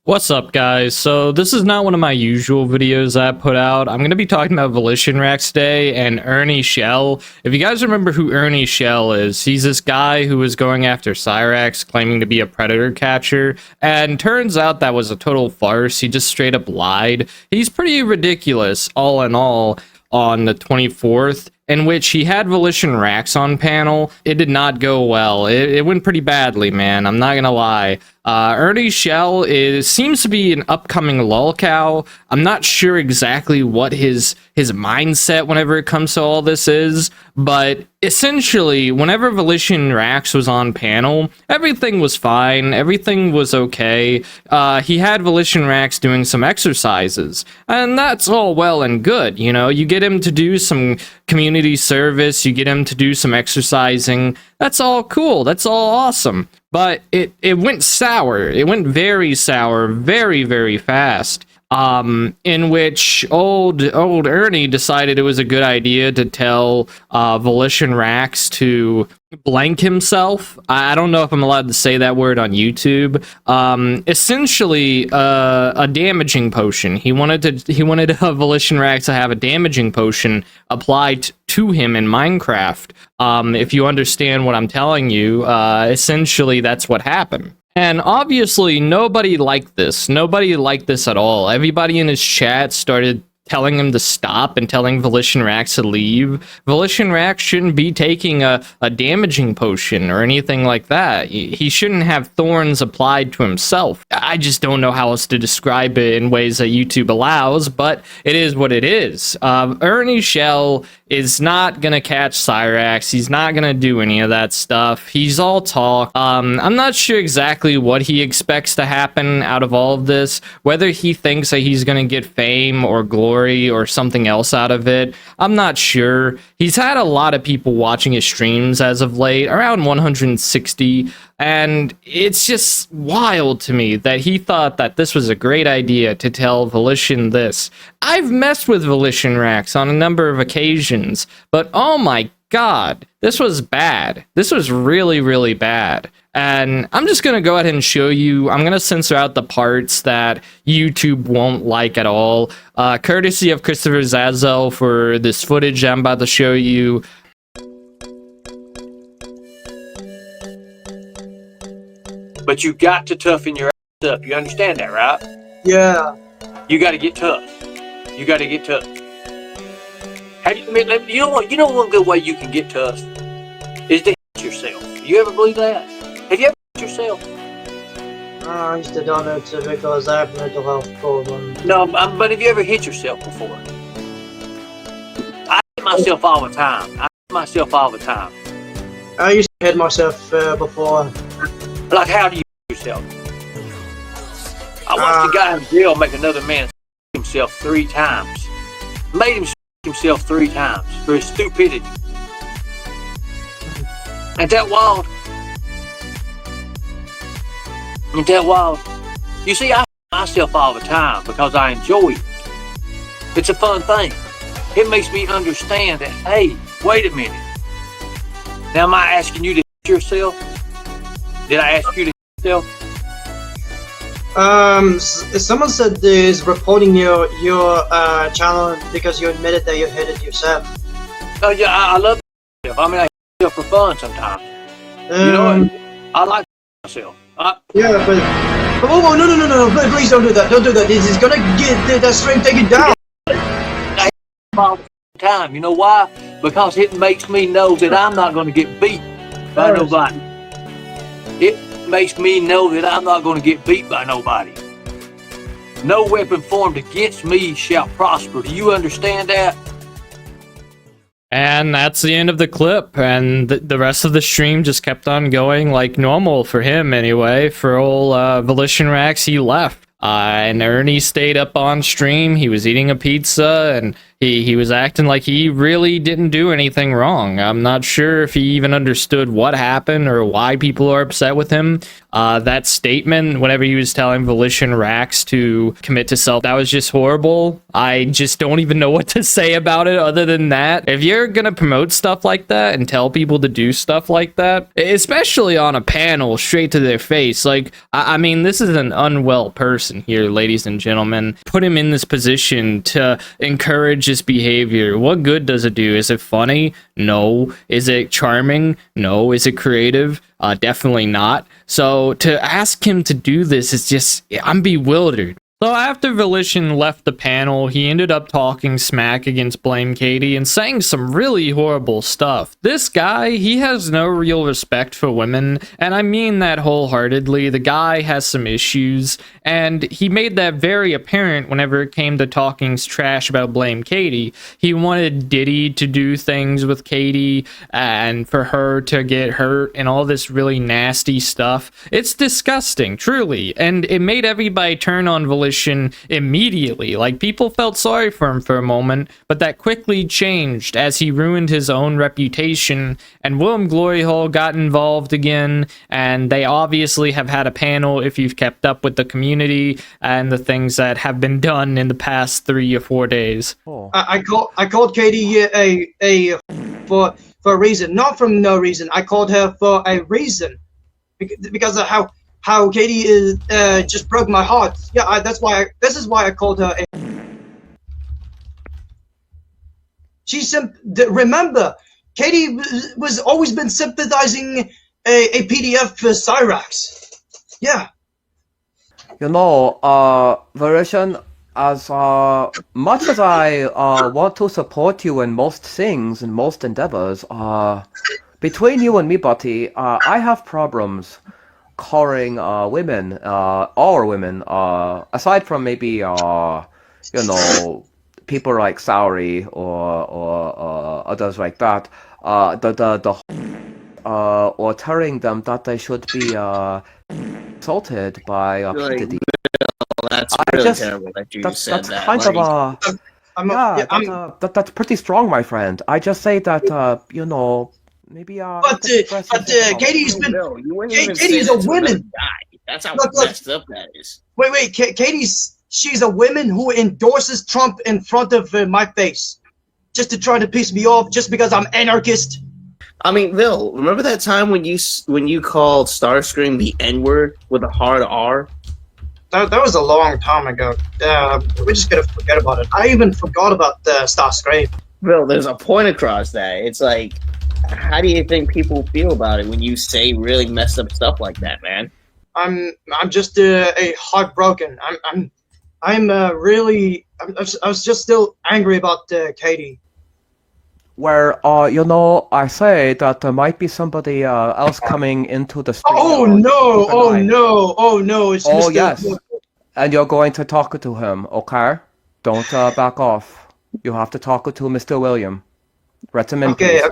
What's up, guys? So this is not one of my usual videos I put out. I'm going to be talking about Vilitionraxx today and Ernie Shell. If you guys remember who Ernie Shell is, he's this guy who was going after Cyrax, claiming to be a predator catcher, and turns out that was a total farce. He just straight up lied. He's pretty ridiculous, all in all, on the 24th. In which he had Vilitionraxx on panel. It did not go well. It went pretty badly, man. I'm not gonna lie. Ernie Shell seems to be an upcoming lolcow. I'm not sure exactly what his mindset whenever it comes to all this is, but essentially, whenever Vilitionraxx was on panel, everything was fine. Everything was okay. He had Vilitionraxx doing some exercises, and that's all well and good. You know, you get him to do some community service, you get him to do some exercising. That's all cool. That's all awesome. But it went sour. It went very sour, very, very fast. In which old Ernie decided it was a good idea to tell Vilitionraxx to blank himself. I don't know if I'm allowed to say that word on YouTube. Essentially, a damaging potion. He wanted Vilitionraxx to have a damaging potion applied to him in Minecraft. If you understand what I'm telling you, essentially that's what happened. And obviously, nobody liked this. Nobody liked this at all. Everybody in his chat started telling him to stop and telling Vilitionraxx to leave. Vilitionraxx shouldn't be taking a damaging potion or anything like that. He shouldn't have thorns applied to himself. I just don't know how else to describe it in ways that YouTube allows, but it is what it is. Ernie Shell is not gonna catch Cyrax. He's not gonna do any of that stuff. He's all talk. I'm not sure exactly what he expects to happen out of all of this, whether he thinks that he's gonna get fame or glory or something else out of it. I'm not sure. He's had a lot of people watching his streams as of late, around 160, and it's just wild to me that he thought that this was a great idea to tell Volition this. I've messed with Vilitionraxx on a number of occasions, but oh my god, this was bad. This was really, really bad. And I'm just going to go ahead and show you. I'm going to censor out the parts that YouTube won't like at all. Courtesy of Christopher Zazel for this footage I'm about to show you. But you got to toughen your ass up. You understand that, right? Yeah. You got to get tough. You got to get tough. Have you know one good way you can get tough is to hit yourself. You ever believe that? Have you ever hit yourself? I used to do it because I have mental health problems. No, but have you ever hit yourself before? I hit myself all the time. I used to hit myself before. Like, how do you hit yourself? I watched a guy in jail make another man himself 3 times. Made him himself 3 times for his stupidity. Ain't that wild? Ain't that wild? You see, I hit myself all the time because I enjoy it. It's a fun thing. It makes me understand that, hey, wait a minute. Now, am I asking you to hit yourself? Did I ask you to hit yourself? Someone said is reporting your channel because you admitted that you hit it yourself. Oh yeah, I love myself. I mean, I hit myself for fun sometimes. You know what? I like myself. Yeah, but oh no! Please don't do that. Don't do that. This is gonna get that stream taken down. I hit all the time. You know why? Because it makes me know that I'm not going to get beat by nobody. It makes me know that I'm not going to get beat by nobody. No weapon formed against me shall prosper. Do you understand that? And that's the end of the clip, and the rest of the stream just kept on going like normal for him anyway. For old Vilitionraxx, he left. And Ernie stayed up on stream. He was eating a pizza, and He was acting like he really didn't do anything wrong. I'm not sure if he even understood what happened or why people are upset with him. That statement, whenever he was telling Vilitionraxx to commit to self, that was just horrible. I just don't even know what to say about it other than that. If you're gonna promote stuff like that and tell people to do stuff like that, especially on a panel straight to their face, like, I mean, this is an unwell person here, ladies and gentlemen. Put him in this position to encourage this behavior. What good does it do? Is it funny? No. Is it charming? No. Is it creative? Definitely not. So to ask him to do this is just, I'm bewildered. So after Vilition left the panel, he ended up talking smack against Blame Katie and saying some really horrible stuff. This guy, he has no real respect for women, and I mean that wholeheartedly. The guy has some issues, and he made that very apparent whenever it came to talking trash about Blame Katie. He wanted Diddy to do things with Katie and for her to get hurt and all this really nasty stuff. It's disgusting, truly, and it made everybody turn on Vilition immediately. Like, people felt sorry for him for a moment, but that quickly changed as he ruined his own reputation, and William Glory Hole got involved again, and they obviously have had a panel if you've kept up with the community and the things that have been done in the past 3 or 4 days. I called Katie for a reason, not from no reason. I called her for a reason because of how Katie is just broke my heart. Yeah, this is why I called her. Remember, Katie was always been sympathizing a PDF for Cyrax. Yeah. You know, Vilition, as much as I want to support you in most things, in most endeavors, between you and me, buddy, I have problems calling women, all women, aside from maybe, you know, people like Sauri or others like that, or telling them that they should be assaulted by P. Diddy. That's really terrible that you said that's that. kind Like, of that's pretty strong, my friend. I just say that, you know, maybe But Katie's been. no, you wouldn't even say Katie's that a to woman. another guy. That's how Look. messed up that is. Wait. She's a woman who endorses Trump in front of my face, just to try to piss me off, just because I'm anarchist. I mean, Vil, remember that time when you called Starscream the N-word with a hard R? That was a long time ago. We're just gonna forget about it. I even forgot about the Starscream. Vil, there's a point across that. It's like, how do you think people feel about it when you say really messed up stuff like that, man? I'm just a heartbroken. I was just still angry about Katie. Where, you know, I say that there might be somebody else coming into the street. Oh no! It's Oh Mr. yes, and you're going to talk to him, okay? Don't back off. You have to talk to Mr. William. Let him in, please.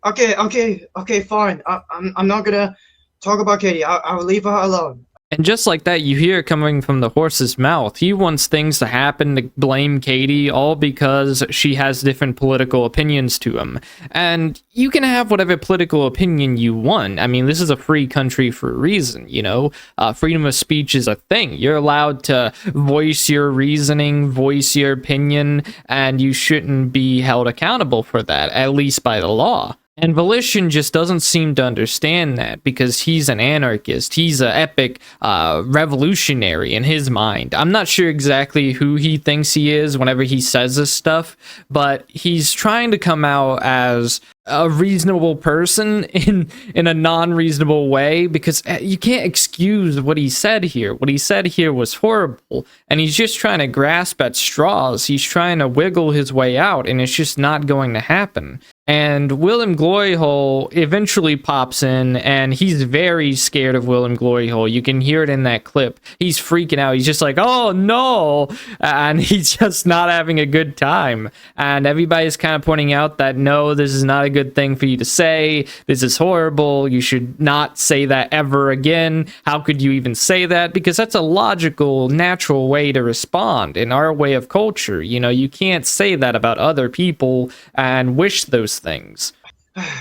Okay, fine. I'm not gonna talk about Katie. I'll leave her alone. And just like that, you hear it coming from the horse's mouth. He wants things to happen to blame Katie, all because she has different political opinions to him. And you can have whatever political opinion you want. I mean, this is a free country for a reason, you know? Freedom of speech is a thing. You're allowed to voice your reasoning, voice your opinion, and you shouldn't be held accountable for that, at least by the law. And Vilition just doesn't seem to understand that because he's an anarchist. He's an epic revolutionary in his mind. I'm not sure exactly who he thinks he is whenever he says this stuff, but he's trying to come out as a reasonable person in a non-reasonable way, because you can't excuse what he said here. What he said here was horrible, and he's just trying to grasp at straws. He's trying to wiggle his way out, and it's just not going to happen. And Willem Gloryhole eventually pops in, and he's very scared of Willem Gloryhole. You can hear it in that clip. He's freaking out. He's just like, oh no! And he's just not having a good time. And everybody's kind of pointing out that, no, this is not a good thing for you to say. This is horrible. You should not say that ever again. How could you even say that? Because that's a logical, natural way to respond in our way of culture. You know, you can't say that about other people and wish those things.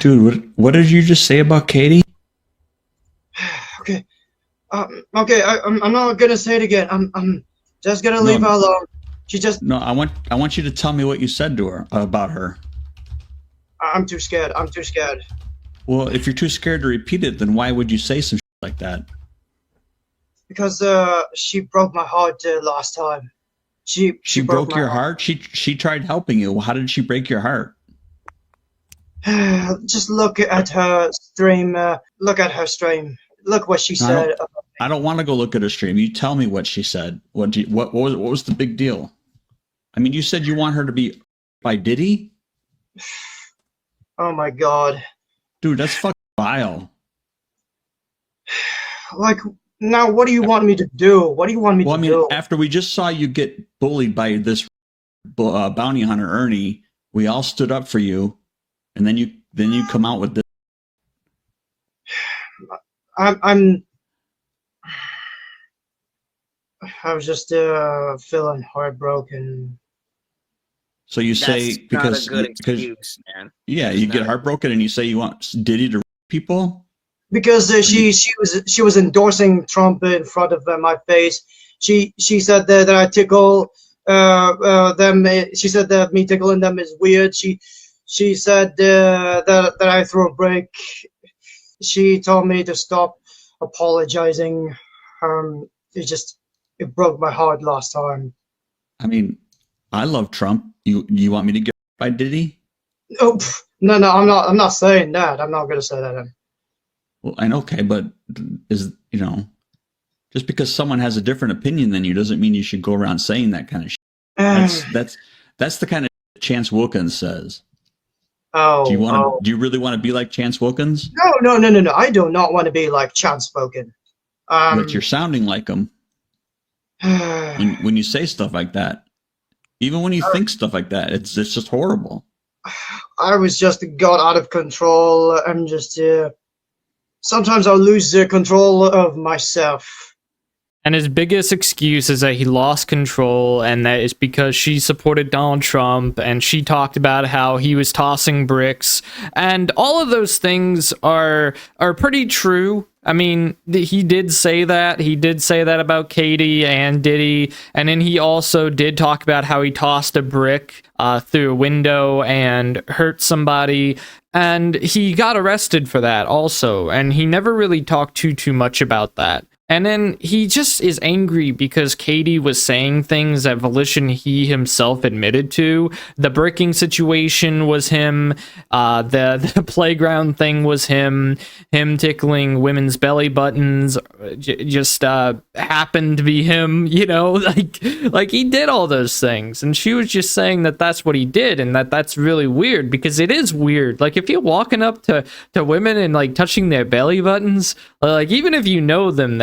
Dude, what did you just say about Katie? Okay. Okay, I'm not gonna say it again. I'm just gonna leave her alone. She just. No, I want you to tell me what you said to her about her. I'm too scared. I'm too scared. Well, if you're too scared to repeat it, then why would you say some shit like that? Because she broke my heart last time. She broke your heart? She tried helping you. How did she break your heart? Just look at her stream. Look at her stream. Look what she said. I don't want to go look at her stream. You tell me what she said. What was the big deal? I mean, you said you want her to be by Diddy? Oh my god. Dude, that's fucking vile. Like, now what do you want me to do? What do you want me to do? After we just saw you get bullied by this bounty hunter, Ernie, we all stood up for you, and then you come out with this. I was just feeling heartbroken. So you That's say because not a good excuse, man. Yeah, you get heartbroken and you say you want Diddy to people. Because she was endorsing Trump in front of my face. She said that I tickle them. She said that me tickling them is weird. She said that I throw a break. She told me to stop apologizing. It broke my heart last time. I mean, I love Trump. You want me to get by Diddy? Oh no, I'm not saying that. I'm not gonna say that. Well, I know, okay, but just because someone has a different opinion than you doesn't mean you should go around saying that kind of shit. That's the kind of shit Chance Wilkins says. Oh, do you really want to be like Chance Wilkins? No. I do not want to be like Chance Wilkins. But you're sounding like him when you say stuff like that. Even when you think stuff like that, it's just horrible. I was just got out of control. I'm just sometimes I'll lose the control of myself. And his biggest excuse is that he lost control, and that is because she supported Donald Trump, and she talked about how he was tossing bricks, and all of those things are pretty true. I mean, he did say that. He did say that about Katie and Diddy, and then he also did talk about how he tossed a brick through a window and hurt somebody, and he got arrested for that also, and he never really talked too much about that. And then he just is angry because Katie was saying things that Vilition he himself admitted to. The bricking situation was him. The playground thing was him. Him tickling women's belly buttons just happened to be him. You know, like he did all those things, and she was just saying that that's what he did, and that's really weird because it is weird. Like if you're walking up to women and like touching their belly buttons, like even if you know them,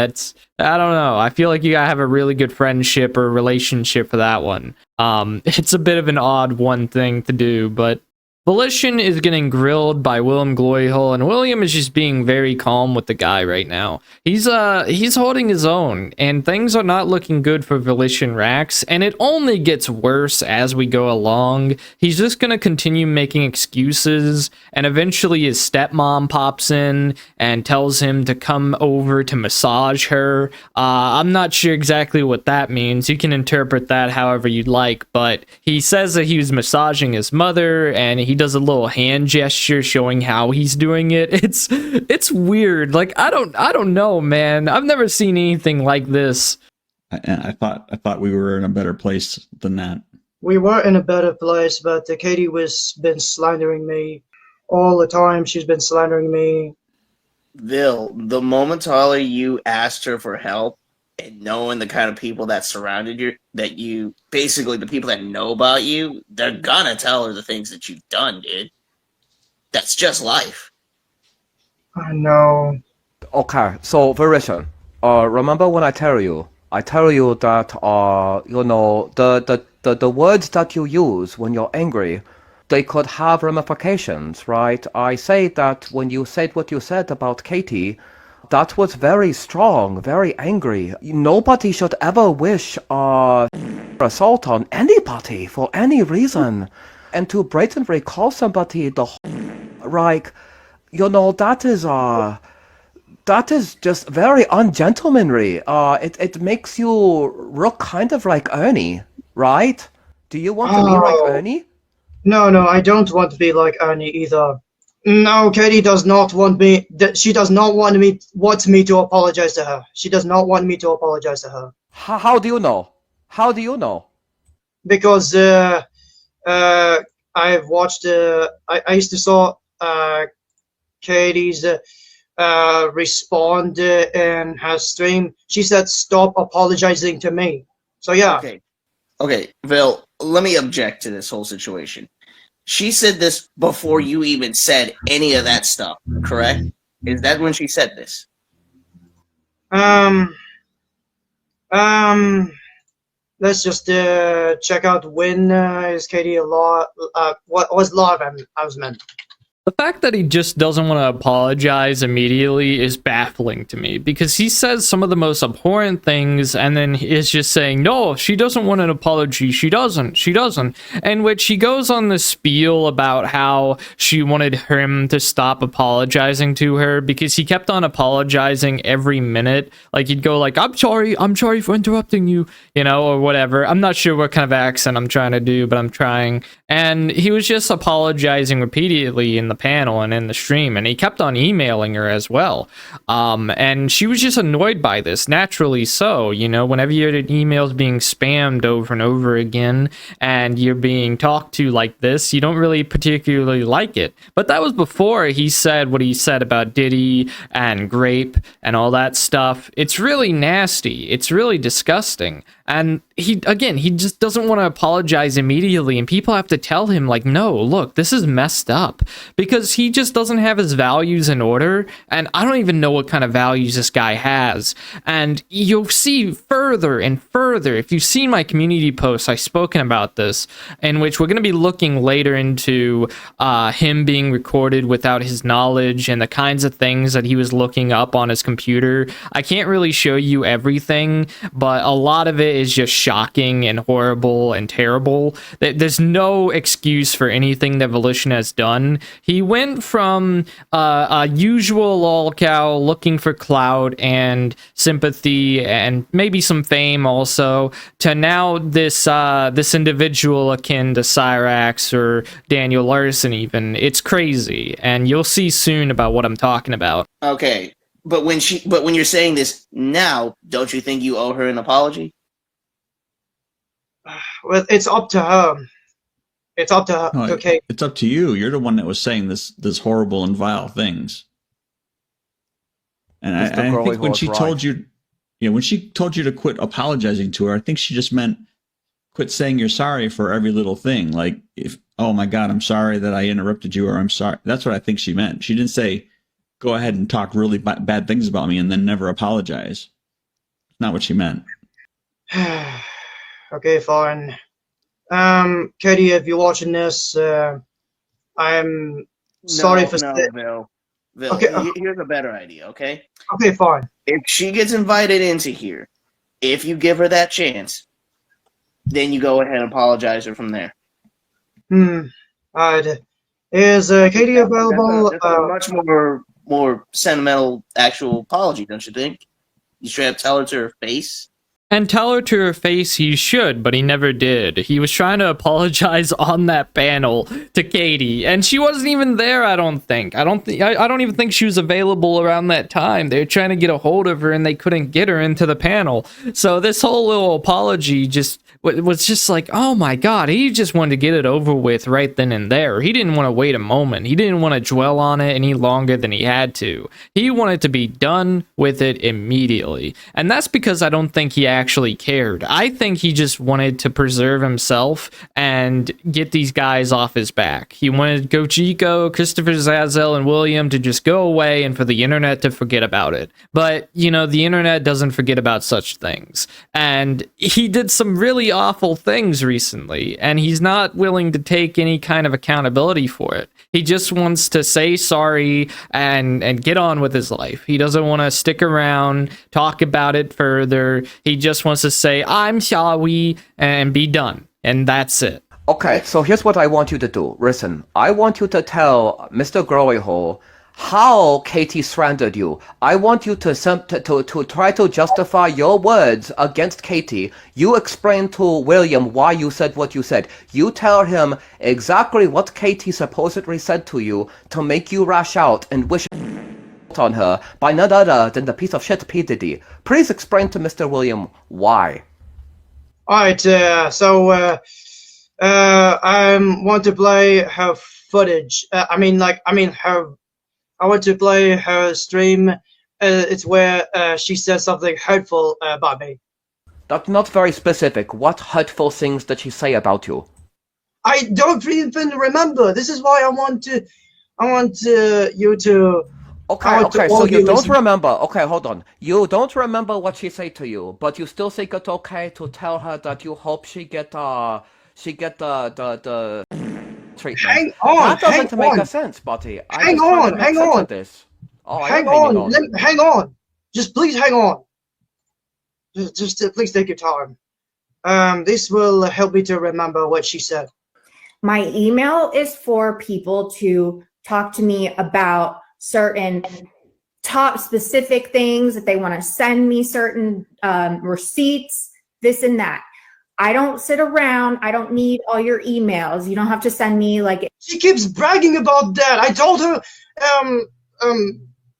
I don't know. I feel like you gotta have a really good friendship or relationship for that one. It's a bit of an odd one thing to do, but Vilition is getting grilled by Willem Gloryhole, and William is just being very calm with the guy right now. He's holding his own, and things are not looking good for Vilitionraxx, and it only gets worse as we go along. He's just gonna continue making excuses, and eventually his stepmom pops in and tells him to come over to massage her. I'm not sure exactly what that means. You can interpret that however you'd like, but he says that he was massaging his mother, and he does a little hand gesture showing how he's doing it. It's weird. Like I don't know, man. I've never seen anything like this. I thought we were in a better place than that. We were in a better place, but Katie been slandering me all the time. She's been slandering me. Vil, the momentarily you asked her for help, and knowing the kind of people that surrounded you, basically the people that know about you, they're gonna tell her the things that you've done, dude. That's just life. I know. Okay, so Vilition, remember when I tell you that you know the words that you use when you're angry, they could have ramifications, right? I say that when you said what you said about Katie, that was very strong, very angry. Nobody should ever wish assault on anybody for any reason, and to blatantly call somebody like, you know, that is just very ungentlemanly. It makes you look kind of like Ernie, right? Do you want to be like Oh. Ernie? No, I don't want to be like Ernie either. No, Katie does not want me. She does not want me to apologize to her. She does not want me to apologize to her How do you know? How do you know? because I've watched. I used to saw Katie's respond in her stream. She said, "Stop apologizing to me." So yeah. Okay, Vil, let me object to this whole situation. She said this before you even said any of that stuff, correct? Is that when she said this? Let's just check out when is Katie a law. What was law harassment? The fact that he just doesn't want to apologize immediately is baffling to me, because he says some of the most abhorrent things and then is just saying, no, she doesn't want an apology. She doesn't. In which he goes on this spiel about how she wanted him to stop apologizing to her because he kept on apologizing every minute. Like he'd go like, I'm sorry for interrupting you, you know, or whatever. I'm not sure what kind of accent I'm trying to do, but I'm trying. And he was just apologizing repeatedly in the panel and in the stream, and he kept on emailing her as well. And she was just annoyed by this, naturally so. You know, whenever your emails being spammed over and over again and you're being talked to like this, you don't really particularly like it. But that was before he said what he said about Diddy and Grape and all that stuff. It's really nasty. It's really disgusting. And he just doesn't want to apologize immediately, and people have to tell him like, no, look, this is messed up, because he just doesn't have his values in order. And I don't even know what kind of values this guy has. And you'll see further and further, if you've seen my community posts, I've spoken about this, in which we're going to be looking later into him being recorded without his knowledge and the kinds of things that he was looking up on his computer. I can't really show you everything, but a lot of it is just shocking and horrible and terrible. There's no excuse for anything that Vilition has done. He went from a usual lolcow looking for clout and sympathy and maybe some fame also, to now this individual akin to Cyrax or Daniel Larson even. It's crazy, and you'll see soon about what I'm talking about. Okay, but when you're saying this now, don't you think you owe her an apology? Well, it's up to her. It's up to her. No, Okay. It's up to you. You're the one that was saying this horrible and vile things. And I think when she told you, when she told you to quit apologizing to her, I think she just meant quit saying you're sorry for every little thing. Like, if, oh my God, I'm sorry that I interrupted you, or I'm sorry. That's what I think she meant. She didn't say, go ahead and talk really bad things about me and then never apologize. Not what she meant. Okay, fine. Katie, if you're watching this, I'm sorry for saying. Bill. Okay. Here's a better idea, okay? Okay, fine. If she gets invited into here, if you give her that chance, then you go ahead and apologize her from there. Alright. Is Katie available? That's a much more sentimental actual apology, don't you think? You straight up tell her to her face. And tell her to her face he should, but he never did. He was trying to apologize on that panel to Katie, and she wasn't even there, I don't think. I don't even think she was available around that time. They were trying to get a hold of her, and they couldn't get her into the panel. So this whole little apology just was just like, oh my God, he just wanted to get it over with right then and there. He didn't want to wait a moment. He didn't want to dwell on it any longer than he had to. He wanted to be done with it immediately. And that's because I don't think he actually cared. I think he just wanted to preserve himself and get these guys off his back. He wanted Gojiko, Christopher Zazel, and William to just go away and for the internet to forget about it. But, you know, the internet doesn't forget about such things. And he did some really awful things recently, and he's not willing to take any kind of accountability for it. He just wants to say sorry and get on with his life. He doesn't want to stick around, talk about it further. He just wants to say, I'm sorry, and be done. And that's it. Okay, so here's what I want you to do. Listen, I want you to tell Mr. Glory Hole how Katie slandered you. I want you to try to justify your words against Katie. You explain to William why you said what you said. You tell him exactly what Katie supposedly said to you to make you rash out and wish on her by none other than the piece of shit P. Diddy. Please explain to Mr. William why. Alright, I want to play her footage. I want to play her stream. It's where she says something hurtful about me. That's not very specific. What hurtful things did she say about you? I don't even remember. This is why I want you to. Okay, so you don't remember. Okay, hold on. You don't remember what she said to you, but you still think it's okay to tell her that you hope she get the treatment. Hang on, that doesn't make a sense, buddy. Hang on. This. Oh, hang on. Just please hang on. Just please take your time. This will help me to remember what she said. My email is for people to talk to me about certain top specific things, that they want to send me certain receipts, this and that. I don't sit around. I don't need all your emails. You don't have to send me like. She keeps bragging about that. I told her,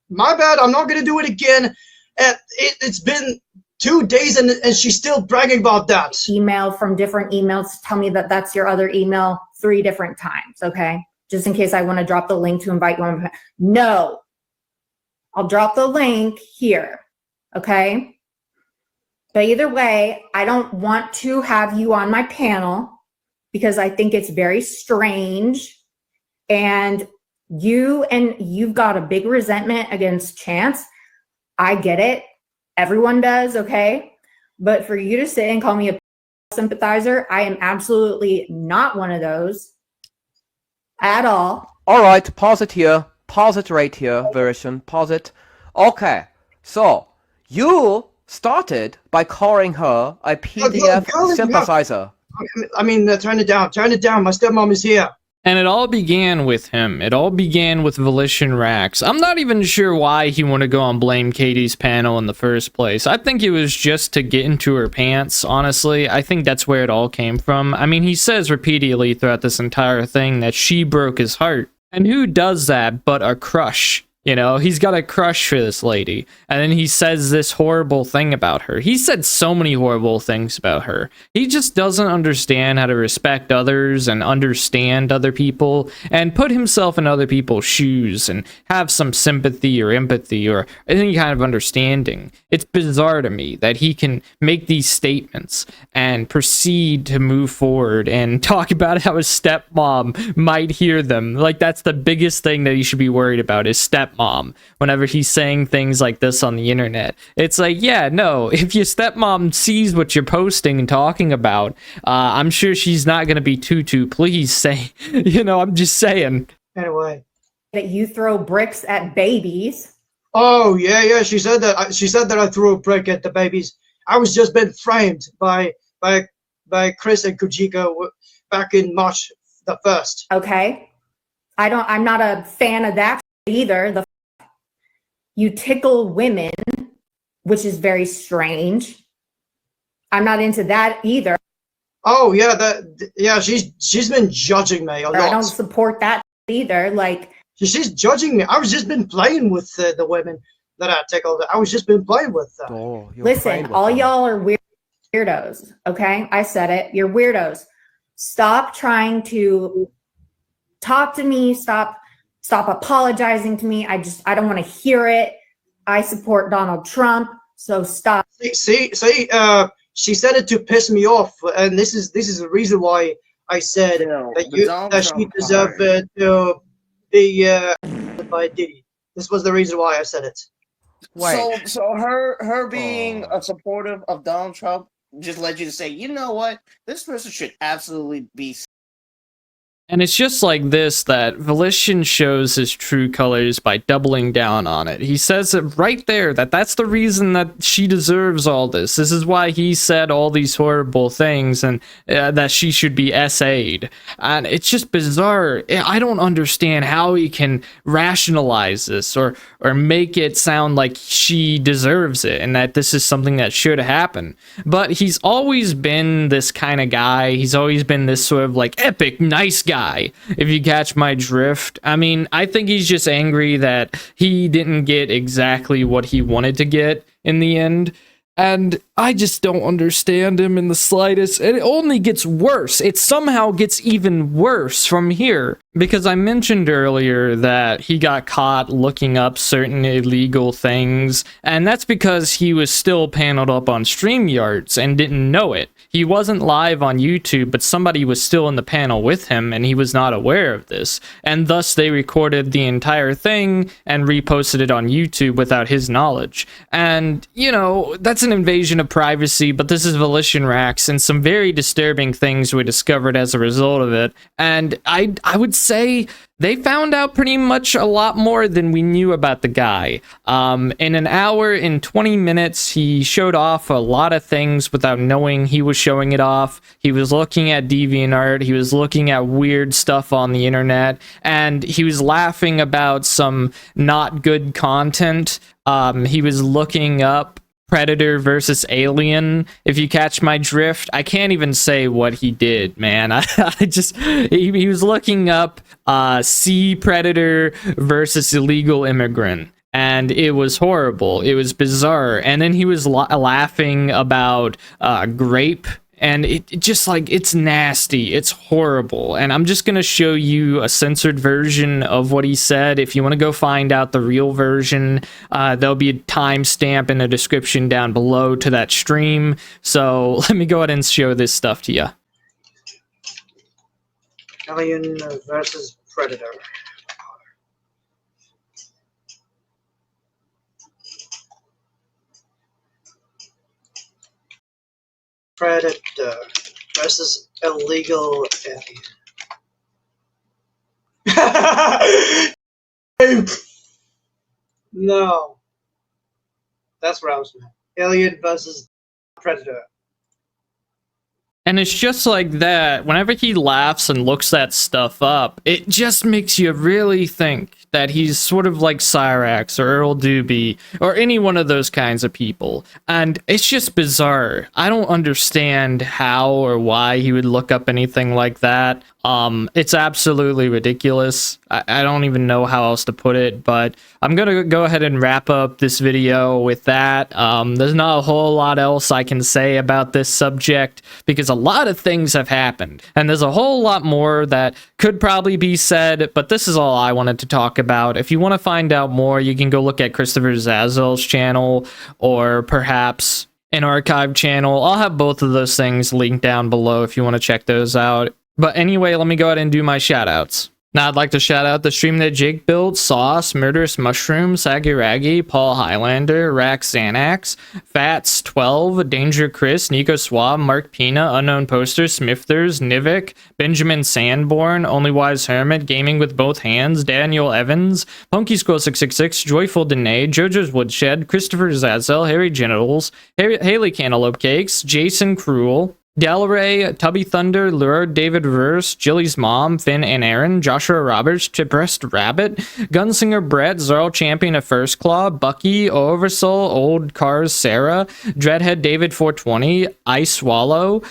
my bad. I'm not gonna do it again. It's been 2 days and she's still bragging about that. Email from different emails tell me that that's your other email 3 different times. Okay, just in case I want to drop the link to invite you on. No, I'll drop the link here. Okay. But either way, I don't want to have you on my panel because I think it's very strange. And you've got a big resentment against Chance. I get it. Everyone does, okay? But for you to sit and call me a sympathizer, I am absolutely not one of those at all. All right, pause it here. Pause it right here, Vilition. Pause it. Okay, so you started by calling her a PDF sympathizer. Turn it down. Turn it down. My stepmom is here. And it all began with him. It all began with Vilitionraxx. I'm not even sure why he wanted to go on Blame Katie's panel in the first place. I think it was just to get into her pants, honestly. I think that's where it all came from. I mean, he says repeatedly throughout this entire thing that she broke his heart. And who does that but a crush? You know, he's got a crush for this lady. And then he says this horrible thing about her. He said so many horrible things about her. He just doesn't understand how to respect others and understand other people and put himself in other people's shoes and have some sympathy or empathy or any kind of understanding. It's bizarre to me that he can make these statements and proceed to move forward and talk about how his stepmom might hear them. Like, that's the biggest thing that he should be worried about, is stepmom. Whenever he's saying things like this on the internet, it's like, yeah, no, if your stepmom sees what you're posting and talking about, I'm sure she's not going to be too pleased. Say, you know, I'm just saying. Anyway, that you throw bricks at babies. Oh yeah, she said that. She said that I threw a brick at the babies. I was just been framed by Chris and Kujiko back in March the 1st. Okay, I'm not a fan of that either. You tickle women, which is very strange. I'm not into that either. Oh yeah, she's been judging me a lot. I don't support that either. Like, she's judging me. I was just been playing with the women that I tickled. I was just been playing with them. Listen, all y'all are weird. weirdos. Okay, I said it. You're weirdos. Stop trying to talk to me. Stop apologizing to me. I don't want to hear it. I support Donald Trump, so stop. See, she said it to piss me off, and this is the reason why I said that she deserved to be by Diddy. This was the reason why I said it. Wait. So her being a supportive of Donald Trump just led you to say, you know what, this person should absolutely be. And it's just like this that Vilition shows his true colors by doubling down on it. He says it right there that that's the reason that she deserves all this. This is why he said all these horrible things and that she should be SA'd. And it's just bizarre. I don't understand how he can rationalize this or make it sound like she deserves it and that this is something that should happen. But he's always been this kind of guy. He's always been this sort of like epic, nice guy. If you catch my drift. I mean, I think he's just angry that he didn't get exactly what he wanted to get in the end. And I just don't understand him in the slightest. It only gets worse. It somehow gets even worse from here. Because I mentioned earlier that he got caught looking up certain illegal things. And that's because he was still paneled up on StreamYards and didn't know it. He wasn't live on YouTube, but somebody was still in the panel with him and he was not aware of this. And thus they recorded the entire thing and reposted it on YouTube without his knowledge. And, you know, that's an invasion of privacy, but this is Vilitionraxx, and some very disturbing things were discovered as a result of it. And I would say they found out pretty much a lot more than we knew about the guy. In an hour and 20 minutes, he showed off a lot of things without knowing he was showing it off. He was looking at DeviantArt, he was looking at weird stuff on the internet, and he was laughing about some not good content. He was looking up Predator versus Alien, if you catch my drift. I can't even say what he did, man. He was looking up Sea Predator versus Illegal Immigrant, and it was horrible. It was bizarre. And then he was laughing about grape. And it just like, it's nasty. It's horrible. And I'm just going to show you a censored version of what he said. If you want to go find out the real version, there'll be a timestamp in the description down below to that stream. So let me go ahead and show this stuff to you. Alien versus Predator. Predator versus illegal alien. No. That's where I was at. Alien versus Predator. And it's just like that. Whenever he laughs and looks that stuff up, it just makes you really think that he's sort of like Cyrax or Earl Doobie or any one of those kinds of people. And it's just bizarre. I don't understand how or why he would look up anything like that. It's absolutely ridiculous. I don't even know how else to put it, but I'm gonna go ahead and wrap up this video with that. There's not a whole lot else I can say about this subject because a lot of things have happened, and there's a whole lot more that could probably be said, but this is all I wanted to talk about. If you want to find out more, you can go look at Christopher Zazel's channel or perhaps an archive channel. I'll have both of those things linked down below if you want to check those out. But anyway, let me go ahead and do my shoutouts. Now, I'd like to shout out the stream that Jake built, Sauce, Murderous Mushroom, Sagiragi, Paul Highlander, Rax Xanax, Fats12, Danger Chris, Nico Swab, Mark Pina, Unknown Poster, Smithers, Nivik, Benjamin Sanborn, Only Wise Hermit, Gaming with Both Hands, Daniel Evans, Punky Squirrel 666, Joyful Danae, Jojo's Woodshed, Christopher Zazel, Harry Genitals, Haley Cantaloupe Cakes, Jason Cruel, Delray, Tubby Thunder, Lure, David Verse, Jilly's Mom, Finn and Aaron, Joshua Roberts, Chiprest Rabbit, Gunslinger Brett, Zarl Champion of First Claw, Bucky, Oversoul, Old Cars Sarah, Dreadhead David 420, Ice Swallow,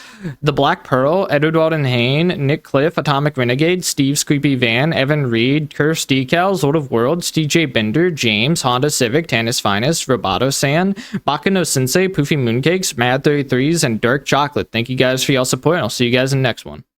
The Black Pearl, Edward Walden Hain, Nick Cliff, Atomic Renegade, Steve Squeepy Van, Evan Reed, Curse Decals, Lord of Worlds, DJ Bender, James, Honda Civic, Tannis Finest, Roboto San, Bakano Sensei, Poofy Mooncakes, Mad 33s, and Dirk Chocolate. Thank you guys for y'all support, and I'll see you guys in the next one.